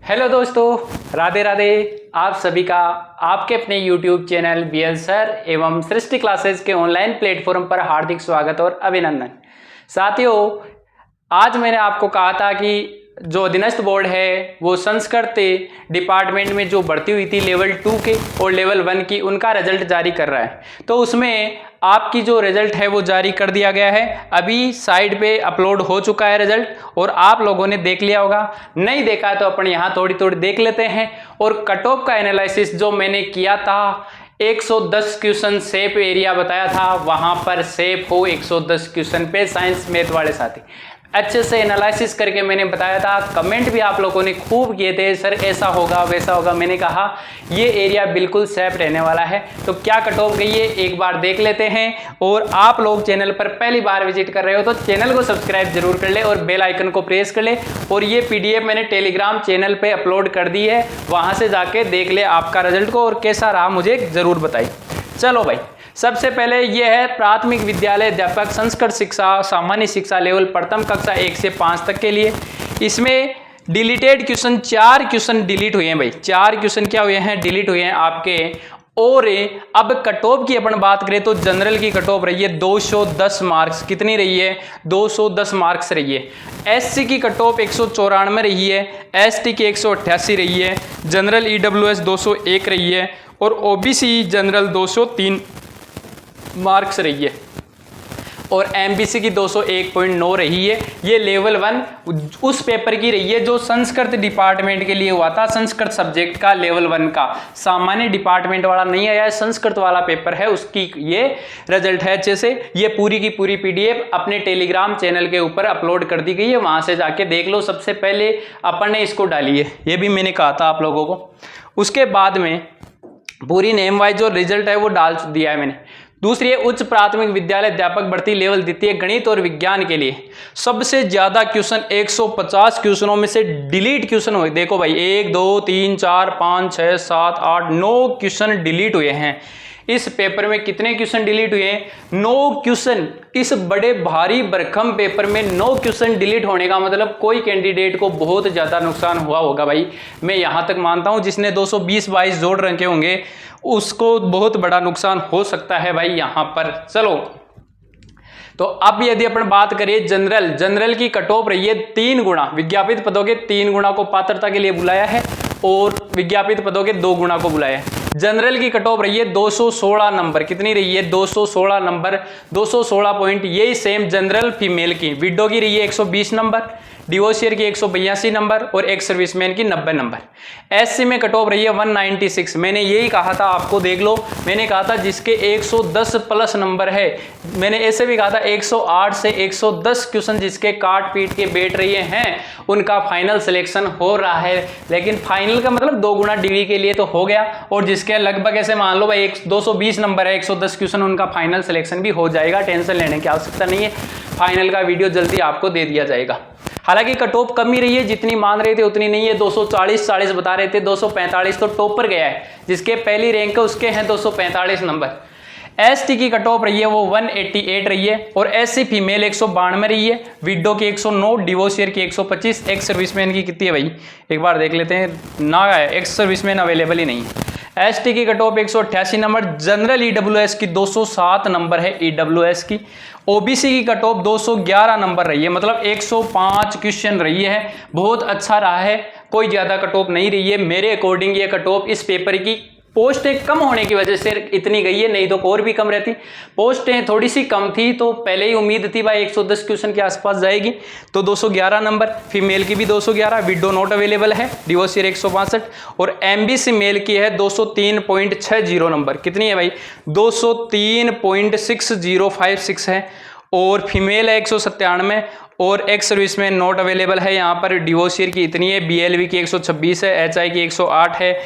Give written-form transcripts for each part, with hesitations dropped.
Hello दोस्तों, राधे राधे। आप सभी का आपके अपने YouTube चैनल BL सर एवं सृष्टि क्लासेस के ऑनलाइन प्लेटफॉर्म पर हार्दिक स्वागत और अभिनंदन। साथियों, आज मैंने आपको कहा था कि जो अधीनस्थ बोर्ड है वो संस्कृत डिपार्टमेंट में जो भर्ती हुई थी लेवल 2 के और लेवल 1 की, उनका रिजल्ट जारी कर रहा है। तो उसमें आपकी जो रिजल्ट है वो जारी कर दिया गया है। अभी साइट पे अपलोड हो चुका है रिजल्ट और आप लोगों ने देख लिया होगा। नहीं देखा तो अपन यहाँ थोड़ी थोड़ी देख लेते हैं। और कट ऑफ का एनालिसिस जो मैंने किया था, 110 क्वेश्चन सेफ एरिया बताया था, वहां पर सेफ हो 110 क्वेश्चन पे साइंस मैथ वाले साथी। अच्छे से एनालिसिस करके मैंने बताया था। कमेंट भी आप लोगों ने खूब किए थे, सर ऐसा होगा वैसा होगा। मैंने कहा ये एरिया बिल्कुल सेफ रहने वाला है। तो क्या कट ऑफ गई है एक बार देख लेते हैं। और आप लोग चैनल पर पहली बार विजिट कर रहे हो तो चैनल को सब्सक्राइब जरूर कर ले और बेल आइकन को प्रेस कर ले। और ये PDF मैंने टेलीग्राम चैनल पे अपलोड कर दी है, वहां से जाके देख ले आपका रिजल्ट को और कैसा रहा मुझे जरूर बताइए। चलो भाई, सबसे पहले ये है प्राथमिक विद्यालय अध्यापक संस्कृत शिक्षा सामान्य शिक्षा लेवल प्रथम कक्षा 1 से 5 तक के लिए। इसमें डिलीटेड क्वेश्चन 4 क्वेश्चन डिलीट हुए हैं भाई। 4 क्वेश्चन क्या हुए हैं? डिलीट हुए हैं आपके। और अब कट ऑफ की अपन बात करें तो जनरल की कट ऑफ रही है 210 मार्क्स। कितनी रही है? 210 मार्क्स रही है। SC की कट ऑफ 194 रही है, ST की 188 रही है, जनरल EWS 201 रही है और OBC जनरल 203 मार्क्स रही है और MBC की 201.9 रही है। ये लेवल 1 उस पेपर की रही है जो संस्कृत डिपार्टमेंट के लिए हुआ था, संस्कृत सब्जेक्ट का लेवल 1 का। सामान्य डिपार्टमेंट वाला नहीं आया है, संस्कृत वाला पेपर है, उसकी ये रिजल्ट है। जैसे ये पूरी की पूरी PDF अपने टेलीग्राम चैनल के ऊपर अपलोड कर दी गई है, वहां से जाके देख लो। सबसे पहले अपन ने इसको डाली है, ये भी मैंने कहा था आप लोगों को। उसके बाद में पूरी नेम वाइज जो रिजल्ट है वो डाल दिया है मैंने। दूसरी है उच्च प्राथमिक विद्यालय अध्यापक भर्ती लेवल द्वितीय गणित और विज्ञान के लिए। सबसे ज्यादा क्वेश्चन 150 क्वेश्चनों में से डिलीट क्वेश्चन हुए। देखो भाई, 1 2 3 4 5 6 7 8 9 क्वेश्चन डिलीट हुए हैं। इस पेपर में कितने क्वेश्चन डिलीट हुए हैं? 9 क्वेश्चन। इस बड़े भारी भरकम पेपर में 9 क्वेश्चन डिलीट होने का मतलब कोई कैंडिडेट को बहुत ज्यादा नुकसान हुआ होगा भाई। मैं यहां तक मानता हूं जिसने 220-22 जोड़ रखे होंगे उसको बहुत बड़ा नुकसान हो सकता है भाई यहां पर। चलो, तो अब यदि अपन बात करें जनरल की कट ऑफ रही है 3 गुना। विज्ञापित पदों के 3 गुना को पात्रता के लिए बुलाया है और विज्ञापित पदों के 2 गुना को बुलाया है। जनरल की कट ऑफ रही है 216 नंबर। कितनी रही है? 216 नंबर, 216 पॉइंट। यही सेम जनरल फीमेल की। विडो की रही है 120 नंबर, डिवोशियर की 182 नंबर और एक्स सर्विसमैन की 90 नंबर। SC में कट ऑफ रही है 196। मैंने यही कहा था आपको, देख लो, मैंने कहा था जिसके 110 प्लस नंबर है। मैंने ऐसे भी कहा था 108 से 110 क्वेश्चन जिसके काट पीट के बैठ रहे हैं उनका फाइनल सिलेक्शन हो रहा है। लेकिन फाइनल का मतलब 2 गुना डिग्री के लिए तो हो गया। और जिसके लगभग ऐसे मान लो भाई 220 नंबर है, 110 क्वेश्चन, उनका फाइनल सिलेक्शन भी हो जाएगा। टेंशन लेने की आवश्यकता नहीं है, फाइनल का वीडियो जल्दी आपको दे दिया जाएगा। हालांकि कट ऑफ कम ही रही है, जितनी मान रहे थे उतनी नहीं है। 240 बता रहे थे, 245 तो टॉपर गया है। जिसके पहली रैंक है उसके हैं 245 नंबर। ST की कट ऑफ रही है वो 188 रही है और SC फीमेल 192 रही है, विडो की 109, डिवोशियर की 125, एक्स सर्विसमैन की कितनी है भाई एक बार देख लेते हैं ना। एक्स सर्विसमैन अवेलेबल ही नहीं है। ST की cut off 188 number. General EWS की 207 नंबर है EWS की। OBC की कट ऑफ 211 नंबर रही है, मतलब 105 क्वेश्चन रही है। बहुत अच्छा रहा है, कोई ज्यादा कट ऑफ नहीं रही है मेरे अकॉर्डिंग। ये कट ऑफ इस पेपर की पोस्टें कम होने की वजह से इतनी गई है, नहीं तो और भी कम रहती। पोस्टें थोड़ी सी कम थी तो पहले ही उम्मीद थी भाई 110 क्वेश्चन के आसपास जाएगी। तो 211 नंबर, फीमेल की भी 211, विडो नॉट अवेलेबल है, डिवोशियर 162 और MBC मेल की है 203.60 नंबर। कितनी है भाई? 203.6056 है। और फीमेल है 197 और एक्स सर्विसमैन नॉट अवेलेबल है। यहाँ पर डिवोशियर की इतनी है, BLV की 126 है, HI की 108 है,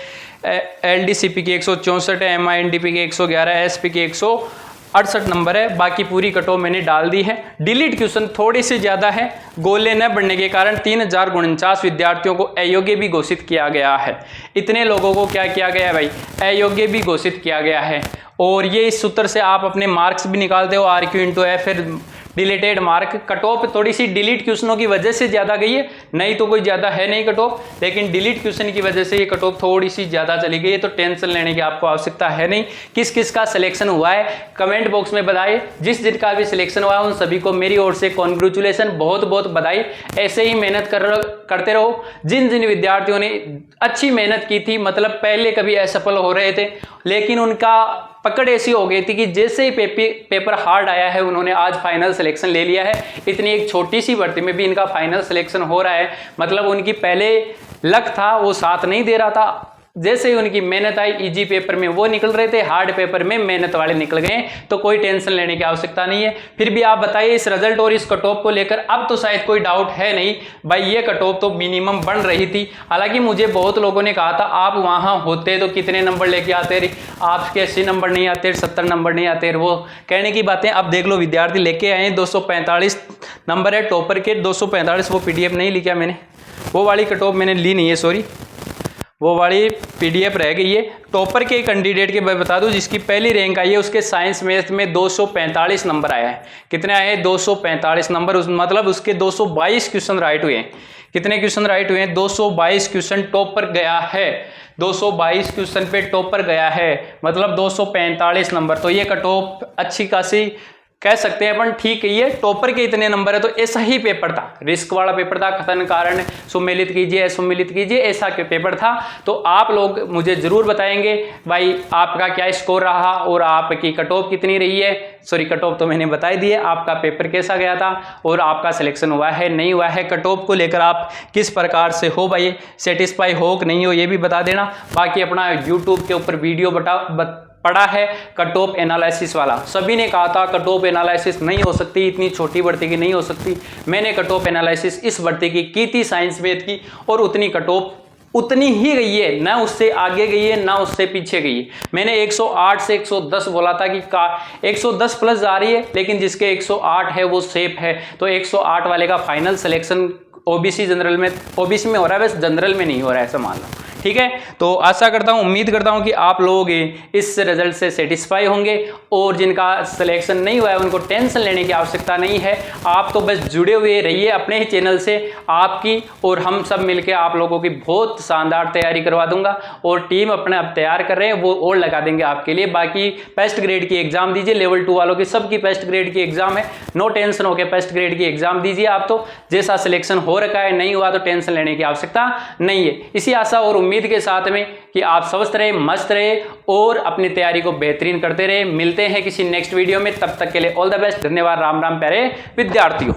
LDCP की 164 है, MINDP की 111, SP की 168 नंबर है। बाकी पूरी कट ऑफ मैंने डाल दी है। डिलीट क्वेश्चन थोड़ी सी ज्यादा है, गोले न बढ़ने के कारण 3049 विद्यार्थियों को अयोग्य भी घोषित किया गया है। इतने लोगों को क्या किया गया है भाई? अयोग्य भी घोषित किया गया है। और ये इस सूत्र से आप अपने मार्क्स भी निकालते हो, RQ × F, फिर डिलीटेड मार्क। कट ऑफ थोड़ी सी डिलीट क्वेश्चनों की वजह से ज़्यादा गई है, नहीं तो कोई ज़्यादा है नहीं कट ऑफ, लेकिन डिलीट क्वेश्चन की वजह से ये कट ऑफ थोड़ी सी ज़्यादा चली गई है। तो टेंशन लेने की आपको आवश्यकता है नहीं। किस किस का सिलेक्शन हुआ है कमेंट बॉक्स में बताइए। जिस जिनका भी सिलेक्शन हुआ है उन सभी को मेरी ओर से कॉन्ग्रेचुलेसन, बहुत बहुत बधाई। ऐसे ही मेहनत करते रहो। जिन जिन विद्यार्थियों ने अच्छी मेहनत की थी, मतलब पहले कभी असफल हो रहे थे, लेकिन उनका पकड़ ऐसी हो गई थी कि जैसे ही पेपर हार्ड आया है उन्होंने आज फाइनल सिलेक्शन ले लिया है। इतनी एक छोटी सी भर्ती में भी इनका फाइनल सिलेक्शन हो रहा है, मतलब उनकी पहले लक था वो साथ नहीं दे रहा था। जैसे ही उनकी मेहनत आई, इजी पेपर में वो निकल रहे थे, हार्ड पेपर में मेहनत वाले निकल गए। तो कोई टेंशन लेने की आवश्यकता नहीं है। फिर भी आप बताइए इस रिजल्ट और इस कट ऑफ को लेकर अब तो शायद कोई डाउट है नहीं भाई। ये कट ऑफ तो मिनिमम बन रही थी। हालांकि मुझे बहुत लोगों ने कहा था आप वहां होते तो कितने नंबर लेके आते, आपके 80 नंबर नहीं आते, 70 नंबर नहीं आते। वो कहने की बातें। अब देख लो विद्यार्थी लेके आए 245 नंबर है टॉपर के, 245। वो PDF नहीं लिखा मैंने, वो वाली कट ऑफ मैंने ली नहीं है, सॉरी, वो वाली PDF रह गई है। टॉपर के कैंडिडेट के मैं बता दूं जिसकी पहली रैंक आई है उसके साइंस मैथ में 245 नंबर आया है। कितने आए हैं? 245 नंबर। मतलब उसके 222 क्वेश्चन राइट हुए हैं। कितने क्वेश्चन राइट हुए हैं? 222 क्वेश्चन टॉपर गया है। 222 क्वेश्चन पे टॉपर गया है, मतलब 245 नंबर। तो ये कट ऑफ अच्छी खासी कह सकते हैं अपन, ठीक है। ये टॉपर के इतने नंबर है तो ऐसा ही पेपर था, रिस्क वाला पेपर था। कथन कारण सुमेलित कीजिए, सुमेलित कीजिए, ऐसा के पेपर था। तो आप लोग मुझे जरूर बताएंगे भाई आपका क्या स्कोर रहा और आपकी कट ऑफ कितनी रही है। सॉरी, कट ऑफ तो मैंने बता ही दी है। आपका पेपर कैसा गया था और आपका सिलेक्शन हुआ है नहीं हुआ है, कट ऑफ को लेकर आप किस प्रकार से हो भाई, सेटिस्फाई हो कि नहीं हो, ये भी बता देना। बाकी अपना यूट्यूब के ऊपर वीडियो पड़ा है कट ऑफ एनालिसिस वाला। सभी ने कहा था कट ऑफ एनालिसिस नहीं हो सकती, इतनी छोटी भर्ती की नहीं हो सकती। मैंने कट ऑफ एनालिसिस इस भर्ती की थी साइंस मैथ की, और उतनी कट ऑफ उतनी ही गई है, ना उससे आगे गई है ना उससे पीछे गई है। मैंने 108 से 110 बोला था कि 110 प्लस जा रही है, लेकिन जिसके 108 है वो सेफ है। तो 108 वाले का फाइनल सिलेक्शन OBC जनरल में, OBC में हो रहा है, बस जनरल में नहीं हो रहा है, ऐसा मान लो। ठीक है, तो आशा करता हूं, उम्मीद करता हूं कि आप लोग इस रिजल्ट से सेटिस्फाई होंगे, और जिनका सिलेक्शन नहीं हुआ है उनको टेंशन लेने की आवश्यकता नहीं है। आप तो बस जुड़े हुए रहिए अपने ही चैनल से। आपकी और हम सब मिलकर आप लोगों की बहुत शानदार तैयारी करवा दूंगा, और टीम अपने अब तैयार कर रहे हैं, वो और लगा देंगे आपके लिए। बाकी पेस्ट ग्रेड की एग्जाम दीजिए, लेवल 2 वालों की सबकी पेस्ट ग्रेड की एग्जाम है, नो टेंशन हो के पेस्ट ग्रेड की एग्जाम दीजिए। आप तो जैसा सिलेक्शन हो रखा है, नहीं हुआ तो टेंशन लेने की आवश्यकता नहीं है। इसी आशा और उम्मीद के साथ में कि आप स्वस्थ रहे, मस्त रहे और अपनी तैयारी को बेहतरीन करते रहे। मिलते हैं किसी नेक्स्ट वीडियो में, तब तक के लिए ऑल द बेस्ट। धन्यवाद। राम राम प्यारे विद्यार्थियों।